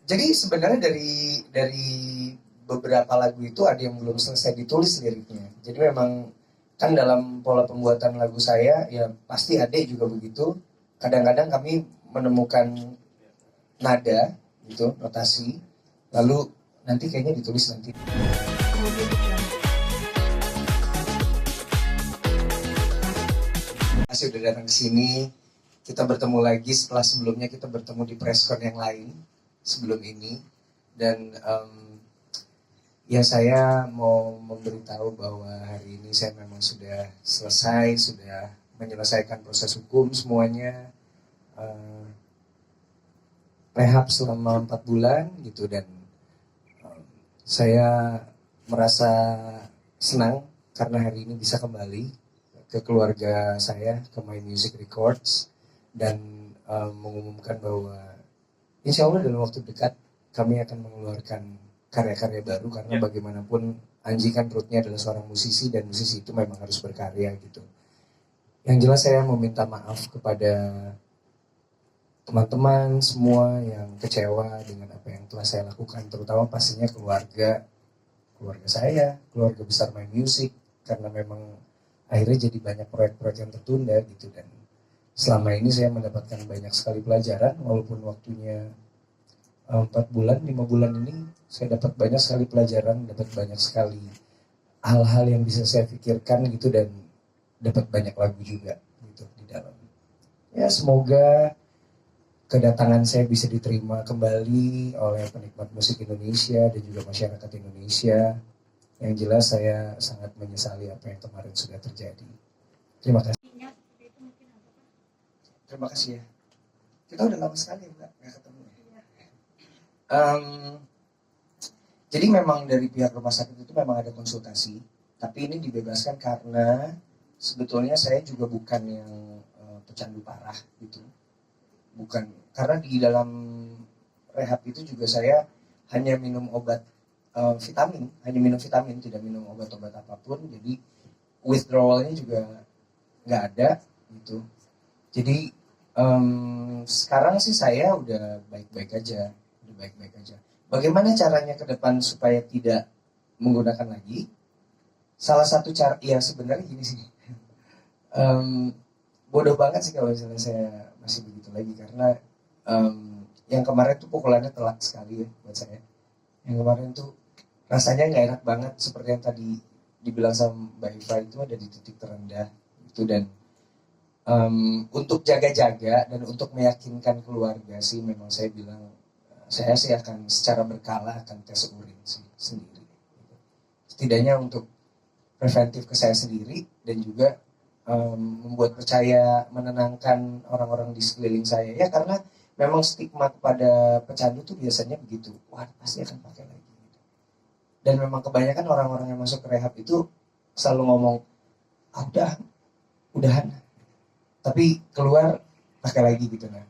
Jadi sebenarnya dari beberapa lagu itu ada yang belum selesai ditulis liriknya. Jadi memang kan dalam pola pembuatan lagu saya ya pasti Ade juga begitu. Kadang-kadang kami menemukan nada gitu, notasi, lalu nanti kayaknya ditulis nanti. Masih udah datang ke sini. Kita bertemu lagi setelah sebelumnya kita bertemu di presscon yang lain sebelum ini. Dan ya saya mau memberitahu bahwa hari ini saya memang sudah selesai, sudah menyelesaikan proses hukum semuanya. Rehab selama 4 bulan gitu dan saya merasa senang karena hari ini bisa kembali ke keluarga saya, ke My Music Records dan mengumumkan bahwa insya Allah dalam waktu dekat kami akan mengeluarkan karya-karya baru karena bagaimanapun Anji kan perutnya adalah seorang musisi dan musisi itu memang harus berkarya gitu. Yang jelas saya meminta maaf kepada teman-teman semua yang kecewa dengan apa yang telah saya lakukan, terutama pastinya keluarga saya, keluarga besar My Music, karena memang akhirnya jadi banyak proyek-proyek yang tertunda gitu dan selama ini saya mendapatkan banyak sekali pelajaran walaupun waktunya 4 bulan, 5 bulan ini saya dapat banyak sekali pelajaran, dapat banyak sekali hal-hal yang bisa saya pikirkan gitu dan dapat banyak lagu juga gitu di dalam. Ya semoga kedatangan saya bisa diterima kembali oleh penikmat musik Indonesia dan juga masyarakat Indonesia. Yang jelas saya sangat menyesali apa yang kemarin sudah terjadi. Terima kasih. Terima kasih ya. Kita udah lama sekali nggak ketemu. Jadi memang dari pihak rumah sakit itu memang ada konsultasi, tapi ini dibebaskan karena sebetulnya saya juga bukan yang pecandu parah gitu. Bukan, karena di dalam rehab itu juga saya hanya minum obat vitamin, tidak minum obat-obat apapun, jadi withdrawalnya juga nggak ada gitu. Jadi sekarang sih saya udah baik-baik aja. Bagaimana caranya ke depan supaya tidak menggunakan lagi? Salah satu cara, ya sebenarnya gini sih, bodoh banget sih kalau misalnya saya masih begitu lagi karena yang kemarin tuh pukulannya telak sekali ya buat saya. Yang kemarin tuh rasanya nggak enak banget seperti yang tadi dibilang sama Mbak Iva itu ada di titik terendah itu dan untuk jaga-jaga dan untuk meyakinkan keluarga sih memang saya bilang saya sih akan secara berkala akan tes urin sih sendiri. Setidaknya untuk preventif ke saya sendiri dan juga membuat percaya, menenangkan orang-orang di sekeliling saya ya karena memang stigma kepada pecandu tuh biasanya begitu, wah pasti akan pakai lagi dan memang kebanyakan orang-orang yang masuk ke rehab itu selalu ngomong ah, udahan tapi keluar pakai lagi gitu kan.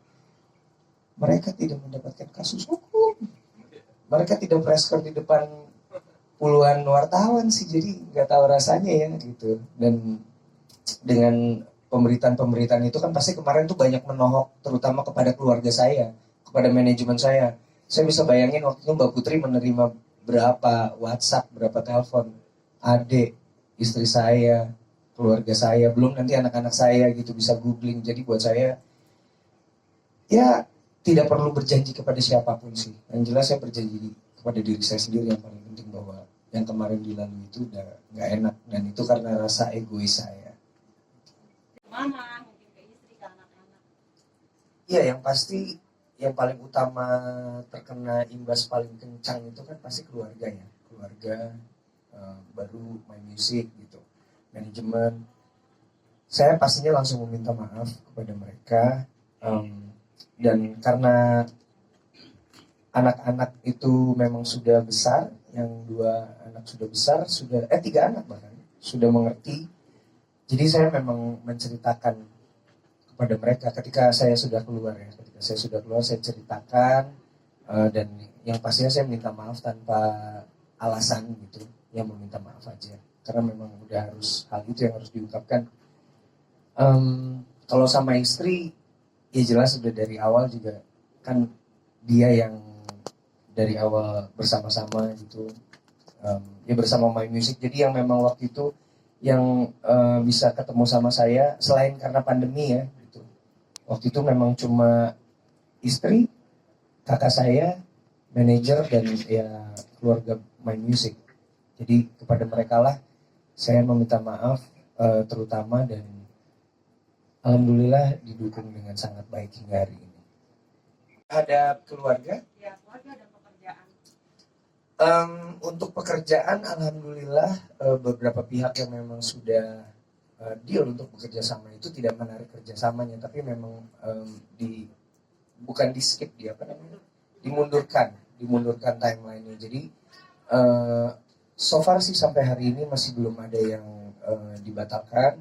Mereka tidak mendapatkan kasus hukum, mereka tidak preskon di depan puluhan wartawan sih jadi nggak tahu rasanya ya gitu dan dengan pemberitaan-pemberitaan itu kan pasti kemarin tuh banyak menohok terutama kepada keluarga saya, kepada manajemen saya. Saya bisa bayangin waktu itu Mbak Putri menerima berapa WhatsApp, berapa telepon, adik, istri saya, keluarga saya, belum nanti anak-anak saya gitu bisa googling. Jadi buat saya ya tidak perlu berjanji kepada siapapun sih. Yang jelas saya berjanji kepada diri saya sendiri yang paling penting bahwa yang kemarin dilalui itu udah nggak enak dan itu karena rasa egois saya. Mama, mungkin ke istri, ke anak-anak. Iya, yang pasti yang paling utama terkena imbas paling kencang itu kan pasti keluarga ya, keluarga baru My Music gitu, manajemen. Saya pastinya langsung meminta maaf kepada mereka dan karena anak-anak itu memang sudah besar, yang 2 anak sudah besar, sudah 3 anak bahkan sudah mengerti. Jadi saya memang menceritakan kepada mereka ketika saya sudah keluar ya. Ketika saya sudah keluar saya ceritakan dan yang pastinya saya minta maaf tanpa alasan gitu. Yang meminta maaf aja. Karena memang udah harus hal itu yang harus diungkapkan. Kalau sama istri ya jelas sudah dari awal juga kan dia yang dari awal bersama-sama gitu. Ya bersama My Music. Jadi yang memang waktu itu yang bisa ketemu sama saya selain karena pandemi ya gitu. Waktu itu memang cuma istri, kakak saya, manajer dan ya keluarga My Music. Jadi kepada mereka lah saya meminta maaf terutama, dan alhamdulillah didukung dengan sangat baik hingga hari ini. Ada keluarga? Ya, keluarga dan pekerjaan. Untuk pekerjaan, alhamdulillah beberapa pihak yang memang sudah deal untuk bekerja sama itu tidak menarik kerjasamanya, tapi memang bukan di skip, dia apa namanya, dimundurkan timelinenya. Jadi so far sih sampai hari ini masih belum ada yang dibatalkan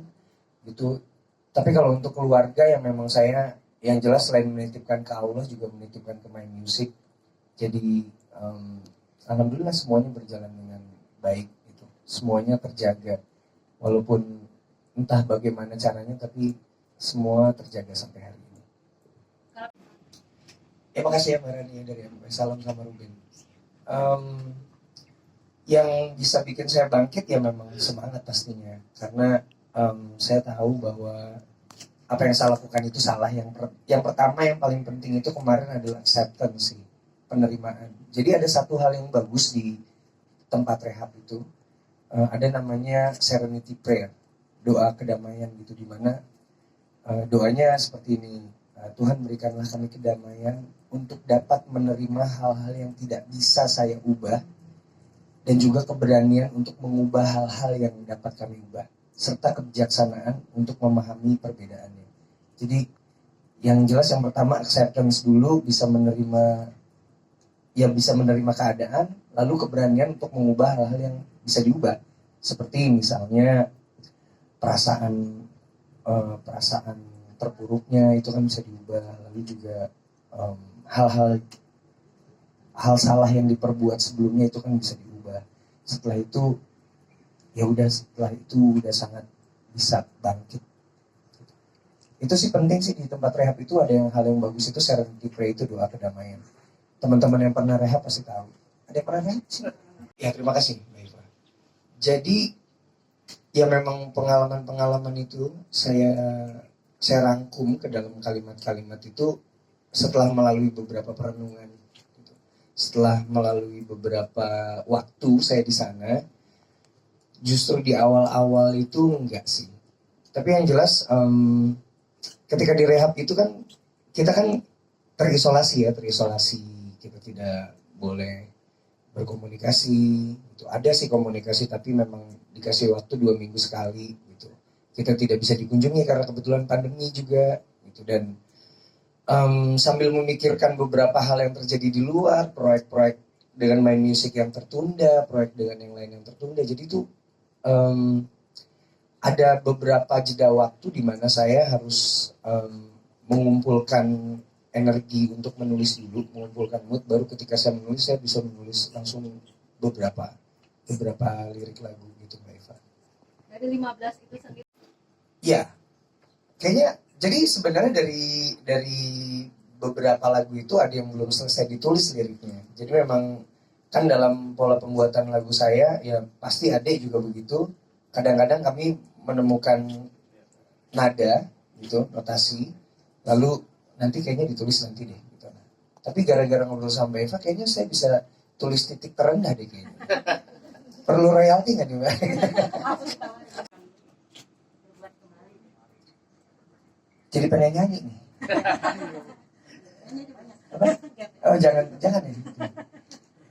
gitu. Tapi kalau untuk keluarga yang memang saya yang jelas selain menitipkan ke Allah juga menitipkan ke My Music. Jadi alhamdulillah semuanya berjalan dengan baik gitu. Semuanya terjaga. Walaupun entah bagaimana caranya, tapi semua terjaga sampai hari ini. Ya makasih ya Mbak Rani dari MUI. Salam sama Ruben. Yang bisa bikin saya bangkit ya memang semangat pastinya. Karena saya tahu bahwa apa yang saya lakukan itu salah. Yang pertama yang paling penting itu kemarin adalah acceptance sih, penerimaan. Jadi ada satu hal yang bagus di tempat rehab itu, ada namanya serenity prayer, doa kedamaian gitu, dimana doanya seperti ini, Tuhan berikanlah kami kedamaian untuk dapat menerima hal-hal yang tidak bisa saya ubah, dan juga keberanian untuk mengubah hal-hal yang dapat kami ubah, serta kebijaksanaan untuk memahami perbedaannya. Jadi yang jelas yang pertama acceptance dulu, bisa menerima keadaan, lalu keberanian untuk mengubah hal-hal yang bisa diubah. Seperti misalnya perasaan terpuruknya itu kan bisa diubah, lalu juga hal salah yang diperbuat sebelumnya itu kan bisa diubah. Setelah itu udah sangat bisa bangkit. Itu sih penting sih di tempat rehab itu, ada hal yang bagus itu serenity prayer, itu doa kedamaian. Teman-teman yang pernah rehab pasti tahu. Ada yang pernah rehab sih? Ya terima kasih Mbak Eva. Jadi ya memang pengalaman-pengalaman itu saya rangkum ke dalam kalimat-kalimat itu setelah melalui beberapa perenungan. Setelah melalui beberapa waktu saya di sana, justru di awal-awal itu enggak sih. Tapi yang jelas ketika di rehab itu kan kita kan terisolasi, kita tidak boleh berkomunikasi. Itu ada sih komunikasi, tapi memang dikasih waktu 2 minggu sekali gitu. Kita tidak bisa dikunjungi karena kebetulan pandemi juga gitu. Dan sambil memikirkan beberapa hal yang terjadi di luar, proyek-proyek dengan My Music yang tertunda, proyek dengan yang lain yang tertunda. Jadi itu ada beberapa jeda waktu di mana saya harus mengumpulkan energi untuk menulis dulu, mengumpulkan mood, baru ketika saya menulis, saya bisa menulis langsung beberapa lirik lagu gitu Mbak Eva. Dari 15 itu sendiri. Ya, kayaknya jadi sebenarnya dari beberapa lagu itu ada yang belum selesai ditulis liriknya. Jadi memang kan dalam pola pembuatan lagu saya, ya pasti Ade juga begitu. Kadang-kadang kami menemukan nada gitu, notasi, lalu nanti kayaknya ditulis nanti deh gitu. Tapi gara-gara ngobrol sama Mbak Eva, kayaknya saya bisa tulis titik terendah deh kayaknya. Perlu royalti nggak nih Mbak? Jadi pengen nyanyi nih. Apa? Oh jangan ya.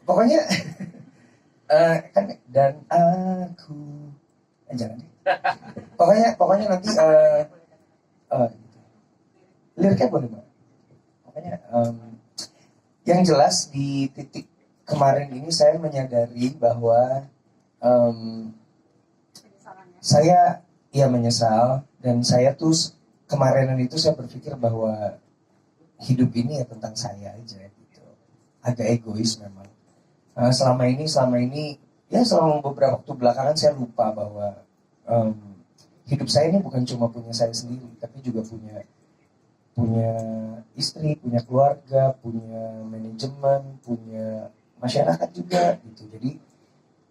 Pokoknya kan dan aku jangan deh. Pokoknya nanti liriknya boleh Mbak. Pokoknya yang jelas di titik kemarin ini saya menyadari bahwa saya menyesal, dan saya tuh kemarinan itu saya berpikir bahwa hidup ini ya tentang saya aja gitu. Agak egois memang. Selama ini ya selama beberapa waktu belakangan saya lupa bahwa hidup saya ini bukan cuma punya saya sendiri, tapi juga punya punya istri, punya keluarga, punya manajemen, punya masyarakat juga gitu. Jadi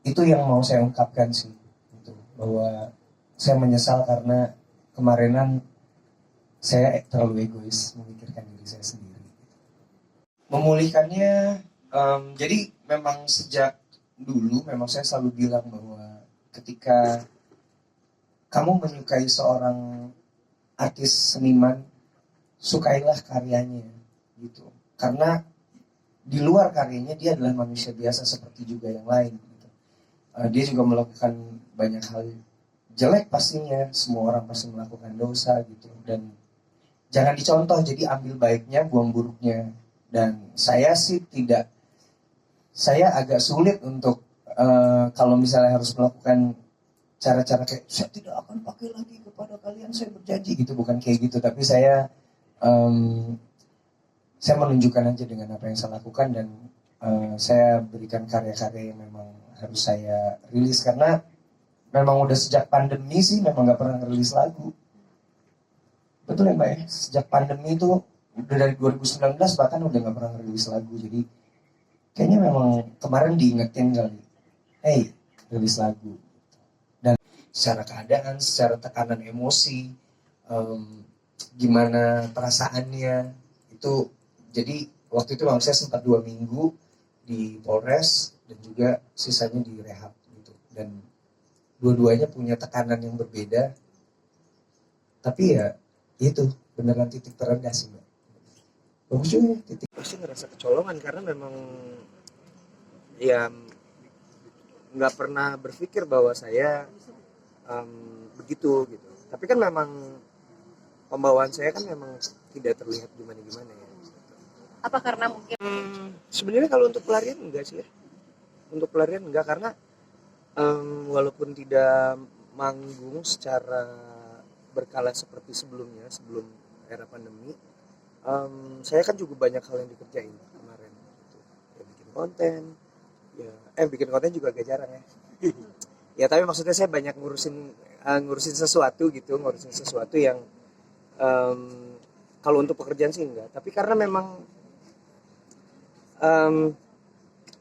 itu yang mau saya ungkapkan sih, gitu. Bahwa saya menyesal karena kemarinan saya terlalu egois memikirkan diri saya sendiri. Memulihkannya, jadi memang sejak dulu memang saya selalu bilang bahwa ketika kamu menyukai seorang artis seniman, sukailah karyanya gitu. Karena di luar karyanya dia adalah manusia biasa seperti juga yang lain gitu. Dia juga melakukan banyak hal jelek pastinya, semua orang pasti melakukan dosa gitu, dan jangan dicontoh, jadi ambil baiknya, buang buruknya. Dan saya sih tidak, saya agak sulit untuk kalau misalnya harus melakukan cara-cara kayak saya tidak akan pakai lagi kepada kalian, saya berjanji gitu, bukan kayak gitu, tapi em, saya menunjukkan aja dengan apa yang saya lakukan, dan saya berikan karya-karya yang memang harus saya rilis karena memang udah sejak pandemi sih memang nggak pernah rilis lagu. Betul ya Mbak ya, sejak pandemi itu udah dari 2019 bahkan udah nggak pernah rilis lagu, jadi kayaknya memang kemarin diingetin kali, hey rilis lagu. Dan secara keadaan, secara tekanan emosi, gimana perasaannya itu, jadi waktu itu memang saya sempat 2 minggu di Polres dan juga sisanya di rehab gitu, dan dua-duanya punya tekanan yang berbeda, tapi ya itu beneran titik terendah sih Mbak. Bagus juga titik. Pasti ngerasa kecolongan karena memang ya nggak pernah berpikir bahwa saya begitu gitu. Tapi kan memang pembawaan saya kan memang tidak terlihat gimana-gimana ya. Apa karena mungkin Sebenarnya kalau untuk pelarian enggak sih ya. Untuk pelarian enggak, karena walaupun tidak manggung secara berkala seperti sebelumnya, sebelum era pandemi, saya kan juga banyak hal yang dikerjain kemarin gitu. Ya bikin konten juga agak jarang ya. Ya tapi maksudnya saya banyak ngurusin sesuatu yang kalau untuk pekerjaan sih enggak, tapi karena memang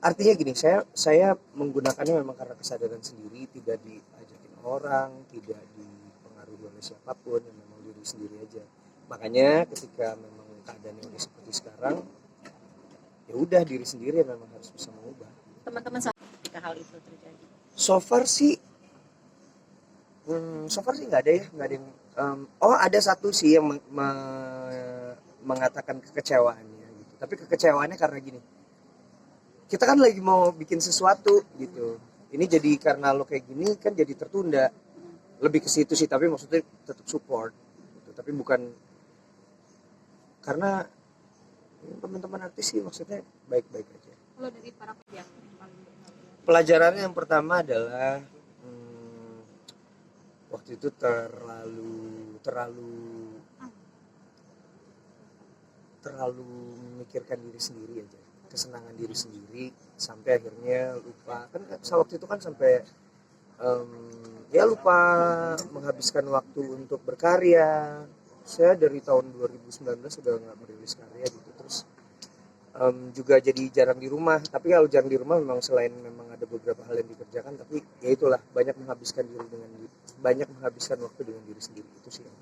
artinya gini, saya menggunakannya memang karena kesadaran sendiri, tidak diajakin orang, tidak dipengaruhi oleh siapapun, yang memang diri sendiri aja. Makanya ketika memang keadaannya udah seperti sekarang, ya udah diri sendiri yang memang harus bisa mengubah. teman-teman saat ketika hal itu terjadi? So far sih nggak ada ya, nggak ada yang ada satu sih yang mengatakan kekecewaannya gitu. Tapi kekecewaannya karena gini, kita kan lagi mau bikin sesuatu gitu, ini jadi karena lo kayak gini kan jadi tertunda, lebih ke situ sih. Tapi maksudnya tetap support gitu. Tapi bukan karena teman-teman artis sih, maksudnya baik-baik aja. Kalau dari para yang paling Pelajarannya yang pertama adalah waktu itu terlalu memikirkan diri sendiri aja, kesenangan diri sendiri, sampai akhirnya lupa kan. Waktu itu kan sampai lupa menghabiskan waktu untuk berkarya. Saya dari tahun 2019 sudah nggak merilis karya gitu, terus juga jadi jarang di rumah. Tapi kalau jarang di rumah memang selain memang ada beberapa hal yang dikerjakan, tapi ya itulah, banyak menghabiskan waktu dengan diri sendiri, itu sih yang